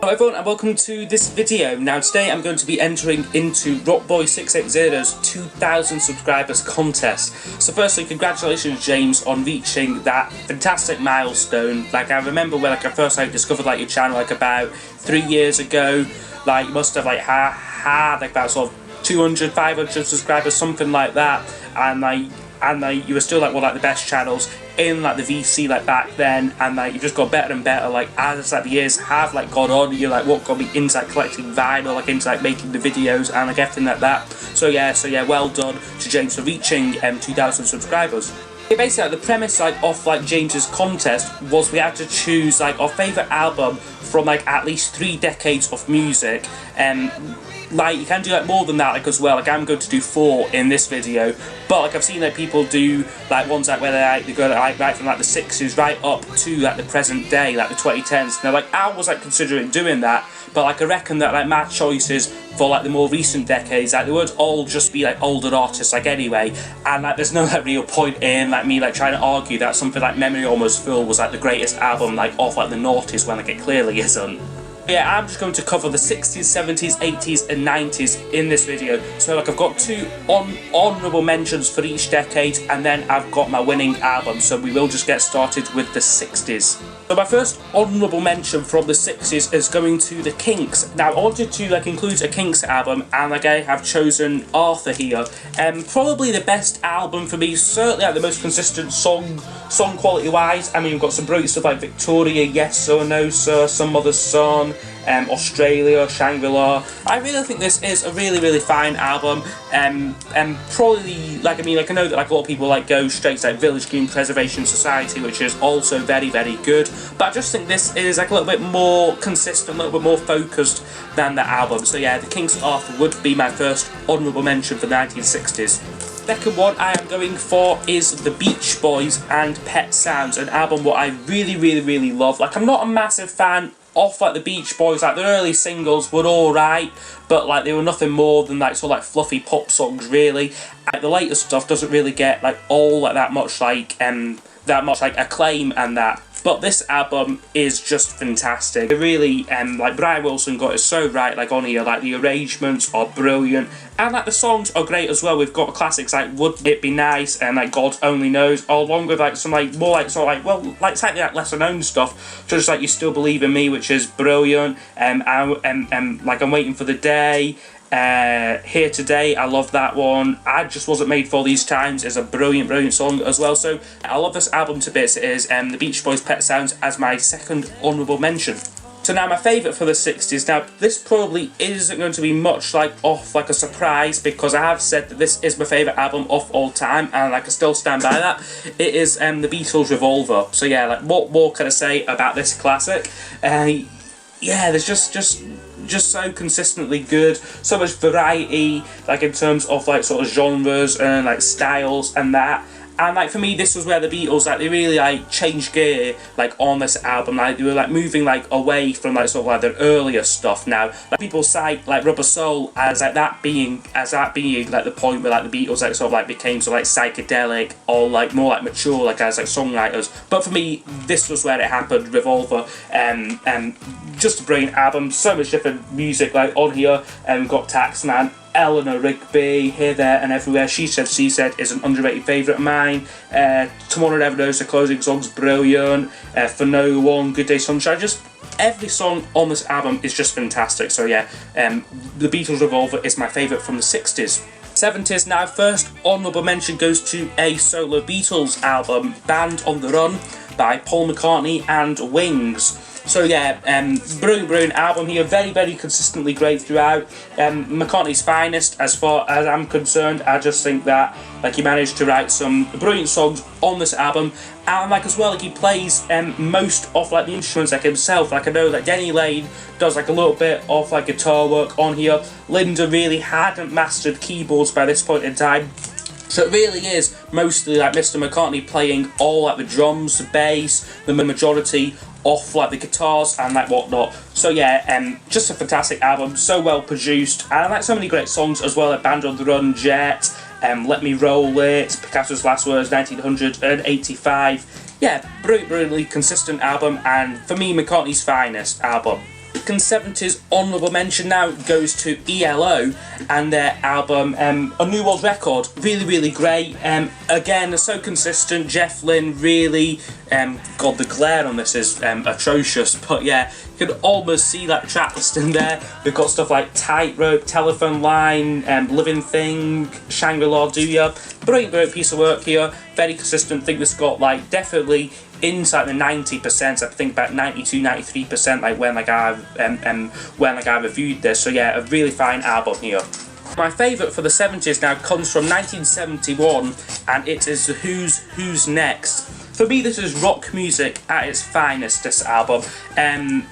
Hello everyone and welcome to this video. Now today I'm going to be entering into Rockboy680's 2000 subscribers contest. So firstly, congratulations James on reaching that fantastic milestone. Like I remember when I first discovered your channel about 3 years ago. You must have had about sort of 200, 500 subscribers, something like that, and you were still one of the best channels in the VC back then, and you just got better and better as the years have gone on. You what got me into collecting vinyl, into making the videos and everything like that. So yeah, well done to James for reaching 2000 subscribers. Basically the premise of James's contest was we had to choose our favourite album from at least 3 decades of music. You can do more than that as well. I'm going to do 4 in this video, but I've seen people do ones where they go right from the 60s right up to the present day, the 2010s. Now I was considering doing that, but I reckon that my choices for the more recent decades, they would all just be older artists anyway, and there's no real point in me trying to argue that something Memory Almost Full was the greatest album of the noughties when it clearly isn't. Yeah, I'm just going to cover the 60s, 70s, 80s and 90s in this video. So I've got 2 honourable mentions for each decade, and then I've got my winning album. So we will just get started with the 60s. So my first honourable mention from the 60s is going to the Kinks. Now I wanted to include a Kinks album, and I have chosen Arthur here. Probably the best album for me, certainly the most consistent song quality wise. I mean, we've got some brilliant stuff like Victoria, Yes or No Sir, Some Other Song, Australia, Shangri-La. I really think this is a really fine album. Probably I know that a lot of people go straight to Village Green Preservation Society, which is also very good, but I just think this is a little bit more consistent, a little bit more focused than the album. So yeah, the Kinks' Arthur would be my first honourable mention for the 1960s. Second one I am going for is the Beach Boys and Pet Sounds, an album what I really love. I'm not a massive fan of the Beach Boys. The early singles were alright, but they were nothing more than fluffy pop songs really. The later stuff doesn't really get all that much acclaim and that. But this album is just fantastic. It really, Brian Wilson got it so right, on here. The arrangements are brilliant, and the songs are great as well. We've got classics like Would It Be Nice and God Only Knows, along with some more slightly lesser known stuff, just You Still Believe in Me, which is brilliant. I'm Waiting for the Day. Here Today, I love that one. I Just Wasn't Made for These Times is a brilliant song as well. So I love this album to bits. It is the Beach Boys' Pet Sounds as my second honourable mention. So now my favourite for the 60s. Now this probably isn't going to be much off a surprise, because I have said that this is my favourite album of all time, and I can still stand by that. It is the Beatles' Revolver. So yeah, what more can I say about this classic? Yeah, there's just so consistently good, so much variety, in terms of sort of genres and styles and that. And for me, this was where the Beatles they really changed gear on this album. They were moving away from sort of their earlier stuff. Now people cite Rubber Soul as that being the point where the Beatles sort of became sort of psychedelic or more mature as songwriters. But for me, this was where it happened. Revolver, just a brilliant album. So much different music on here. We've got Taxman, Eleanor Rigby, Here, There and Everywhere, She Said is an underrated favourite of mine. Tomorrow Never Knows, the closing song's brilliant. For No One, Good Day Sunshine, just every song on this album is just fantastic. So yeah, the Beatles' Revolver is my favourite from the 60s. 70s now, first honourable mention goes to a solo Beatles album, Band on the Run by Paul McCartney and Wings. So yeah, brilliant album here, very consistently great throughout. McCartney's finest as far as I'm concerned. I just think that he managed to write some brilliant songs on this album, and as well he plays most of the instruments himself. I know that Denny Lane does a little bit of guitar work on here. Linda really hadn't mastered keyboards by this point in time. So it really is mostly Mr. McCartney playing all the drums, the bass, the majority of the guitars and whatnot. So yeah, just a fantastic album, so well produced, and so many great songs as well, Band on the Run, Jet, Let Me Roll It, Picasso's Last Words, 1985. Yeah, brilliantly consistent album, and for me, McCartney's finest album. second 70s honourable mention now goes to ELO and their album A New World Record. Really great. Again, they're so consistent. Jeff Lynne really, God, the glare on this is atrocious, but yeah, you can almost see that track list in there. We've got stuff like Tightrope, Telephone Line, Living Thing, Shangri-La Do Ya. Brilliant piece of work here. Very consistent. I think this got like definitely inside the 90%. I think about 92-93%. Like when I reviewed this. So yeah, a really fine album here. My favourite for the 70s now comes from 1971, and it is the Who's Next. For me, this is rock music at its finest. This album, they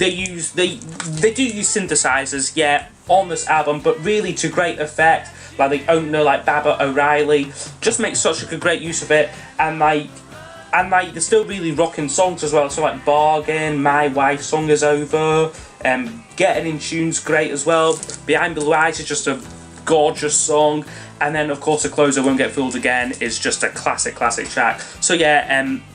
do use synthesizers, yeah, on this album, but really to great effect. Like the owner, like Baba O'Reilly, just makes such a great use of it, and they're still really rocking songs as well. So like Bargain, My Wife's Song Is Over, Getting in Tune's great as well. Behind Blue Eyes is just a gorgeous song, and then of course The Closer Won't Get Fooled Again is just a classic track. So yeah,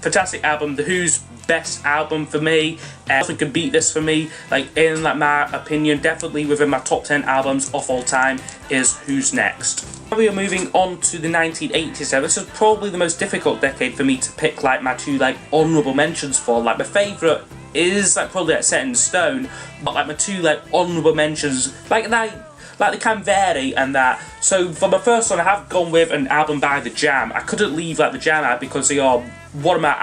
fantastic album. The Who's best album for me. Nothing can beat this for me. Like in like my opinion, definitely within my top 10 albums of all time is Who's Next. We are moving on to the 1980s now. This is probably the most difficult decade for me to pick like my two like honourable mentions for. Like my favourite is like probably like Set in Stone, but like my two like honourable mentions like they can vary and that. So for my first one, I have gone with an album by The Jam. I couldn't leave like The Jam out because they are one of my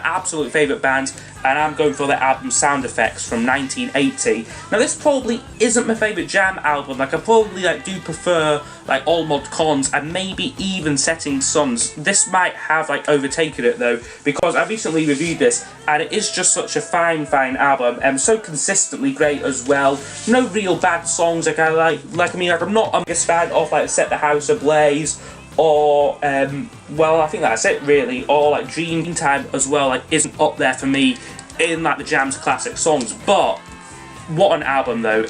absolute favourite bands, and I'm going for the album Sound Effects from 1980. Now this probably isn't my favourite Jam album. Like I probably like do prefer like All Mod Cons and maybe even Setting Suns. This might have like overtaken it though, because I recently reviewed this and it is just such a fine album, and so consistently great as well. No real bad songs. Like I'm not a biggest fan of like Set the House Ablaze, or well, I think that's it really, or like Dream Time as well, like isn't up there for me in like the Jam's classic songs. But what an album though.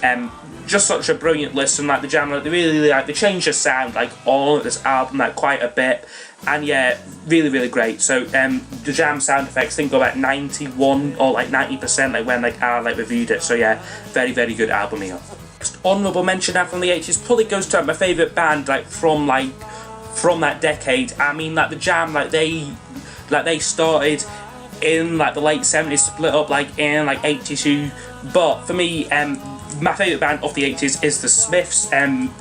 Just such a brilliant listen. Like the Jam, like they changed the sound like on this album like quite a bit, and yeah, really great. So the Jam Sound Effects, I think about 91 or like 90% like when like I like reviewed it. So yeah, very good album here. Next honourable mention now from the 80s probably goes to my favourite band like from that decade. I mean, like the Jam, like they started in like the late 70s, split up like in like 82. But for me, my favourite band of the 80s is the Smiths, and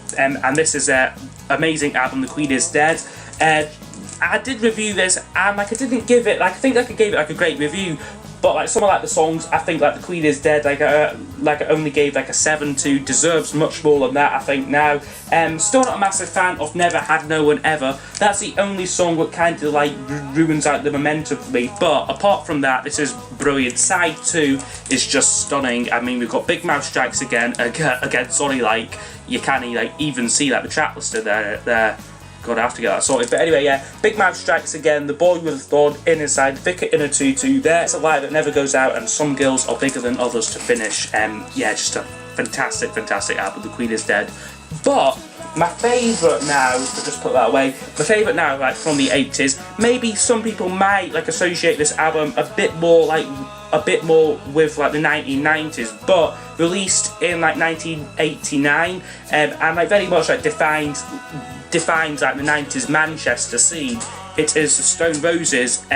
this is an amazing album, The Queen Is Dead. I did review this, and like I didn't give it like I think like I gave it like a great review. But like some of like the songs, I think like The Queen Is Dead, like I only gave like a 7 to. Deserves much more than that, I think now. Still not a massive fan of Never Had No One Ever. That's the only song that kind of like ruins out the momentum for me. But apart from that, this is brilliant. Side 2 is just stunning. I mean, we've got Big Mouth Strikes again. Sorry, like you can't like even see like the track listed there. God, I have to get that sorted. But anyway, yeah, Big Mouth Strikes Again, The Boy with a Thorn, In Inside, Vicar in a Tutu. There's a light that never goes out, and Some Girls Are Bigger Than Others to finish. Yeah, just a fantastic album, The Queen Is Dead. But my favourite now, to just put that away, my favourite now, like from the 80s, maybe some people might like associate this album a bit more with like the 1990s, but released in like 1989, and like very much like defines like the 90s Manchester scene. It is Stone Roses'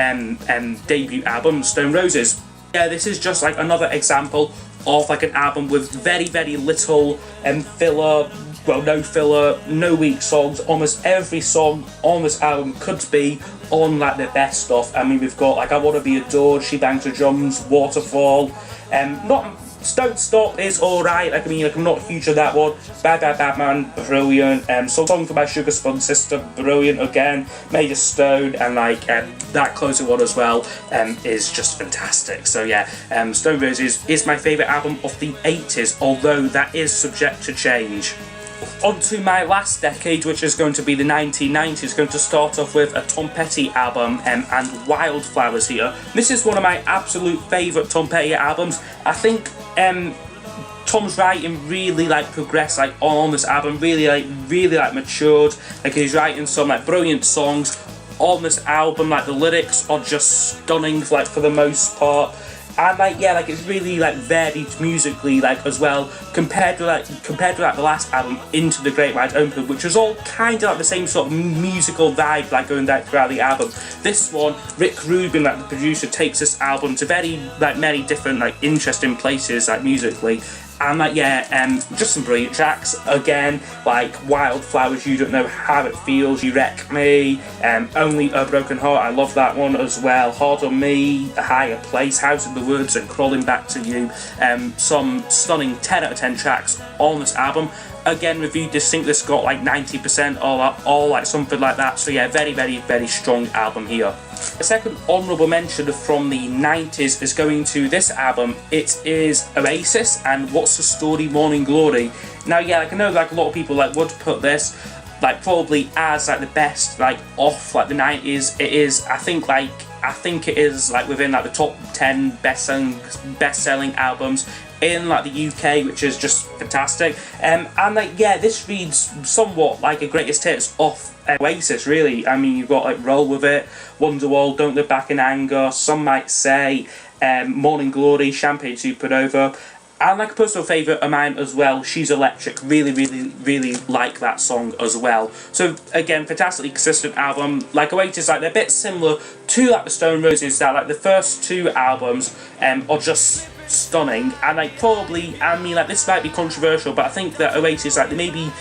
debut album, Stone Roses. Yeah, this is just like another example of like an album with very little filler, well, no filler, no weak songs. Almost every song on this album could be on like the best stuff. I mean, we've got like I Want to Be Adored, She Bangs Her Drums, Waterfall, Don't Stop is alright. Like I mean, like I'm not huge on that one. Bad Man, brilliant. Song for My Sugar Spun Sister, brilliant again. Major Stone, and like that closing one as well is just fantastic. So yeah, Stone Roses is my favourite album of the 80s, although that is subject to change. On to my last decade, which is going to be the 1990s. Going to start off with a Tom Petty album and Wildflowers here. This is one of my absolute favourite Tom Petty albums. I think Tom's writing really like progressed like on this album, really matured. Like he's writing some like brilliant songs on this album. Like the lyrics are just stunning, like for the most part. And like yeah, like it's really like varied musically like as well compared to like the last album, Into the Great Wide Open, which was all kind of like the same sort of musical vibe like going down throughout the album. This one, Rick Rubin, like the producer, takes this album to very like many different like interesting places like musically. And like yeah, just some brilliant tracks again, like Wildflowers, You Don't Know How It Feels, You Wreck Me, Only a Broken Heart, I love that one as well, Hard on Me, A Higher Place, House in the Woods, and Crawling Back to You. Some stunning 10 out of 10 tracks on this album. Again, reviewed this, think this got like 90% or like something like that. So yeah, very, very, very strong album here. The second honourable mention from the 90s is going to this album. It is Oasis and What's the Story, Morning Glory. Now yeah, like I know like a lot of people like would put this like probably as like the best like off like the 90s. It is, I think it is like within like the top 10 best-selling albums in like the UK, which is just fantastic. And like yeah, this reads somewhat like a greatest hits off Oasis really. I mean, you've got like Roll With It, Wonderwall, Don't Look Back in Anger, Some Might Say, Morning Glory, Champagne Supernova, and like a personal favourite of mine as well, She's Electric. Really, really, really like that song as well. So again, fantastically consistent album. Like Oasis, like they're a bit similar to like the Stone Roses, that like the first two albums are just stunning, and like probably, I mean like this might be controversial, but I think that Oasis like they maybe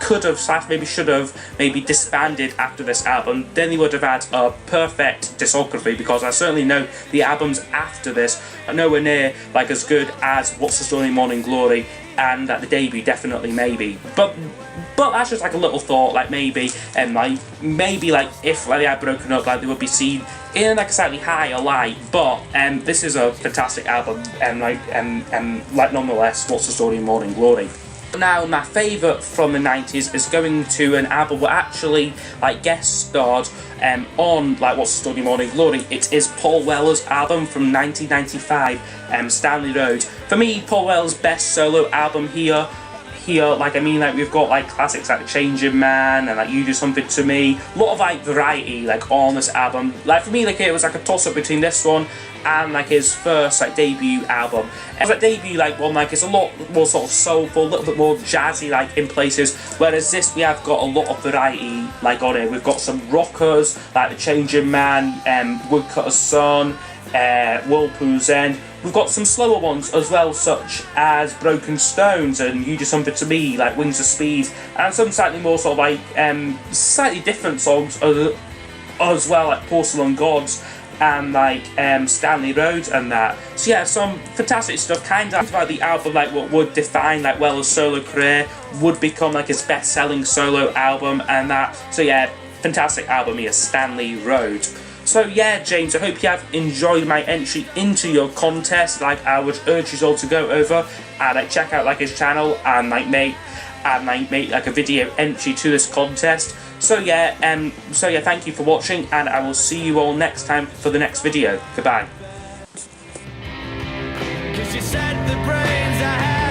could have / maybe should have maybe disbanded after this album. Then they would have had a perfect discography, because I certainly know the albums after this are nowhere near like as good as What's the Story, Morning Glory, and the debut definitely maybe. But that's just like a little thought, like maybe maybe like if like they had broken up, like they would be seen in like a slightly higher light. But this is a fantastic album, and like nonetheless, What's the Story, Morning Glory. Now, my favourite from the 90s is going to an album where actually like guest starred on like What's the Story, Morning Glory. It is Paul Weller's album from 1995, Stanley Road. For me, Paul Weller's best solo album here. Like I mean, like we've got like classics like The Changing Man and like You Do Something to Me. A lot of like variety like on this album. Like for me, like it was like a toss up between this one and like his first like debut album. And that debut like one, like it's a lot more sort of soulful, a little bit more jazzy like in places. Whereas this, we have got a lot of variety like on it. We've got some rockers like The Changing Man, Woodcutter's Son, Whirlpool's End. We've got some slower ones as well, such as Broken Stones and You Do Something to Me, like Wings of Speed, and some slightly more sort of like slightly different songs as well, like Porcelain Gods and like Stanley Road and that. So yeah, some fantastic stuff. Kind of about the album, like what would define like Weller's solo career, would become like his best-selling solo album and that. So yeah, fantastic album here, Stanley Road. So yeah, James, I hope you have enjoyed my entry into your contest. Like I would urge you all to go over and like check out like his channel and like make like a video entry to this contest. So yeah, thank you for watching, and I will see you all next time for the next video. Goodbye. 'Cause you said the brains I had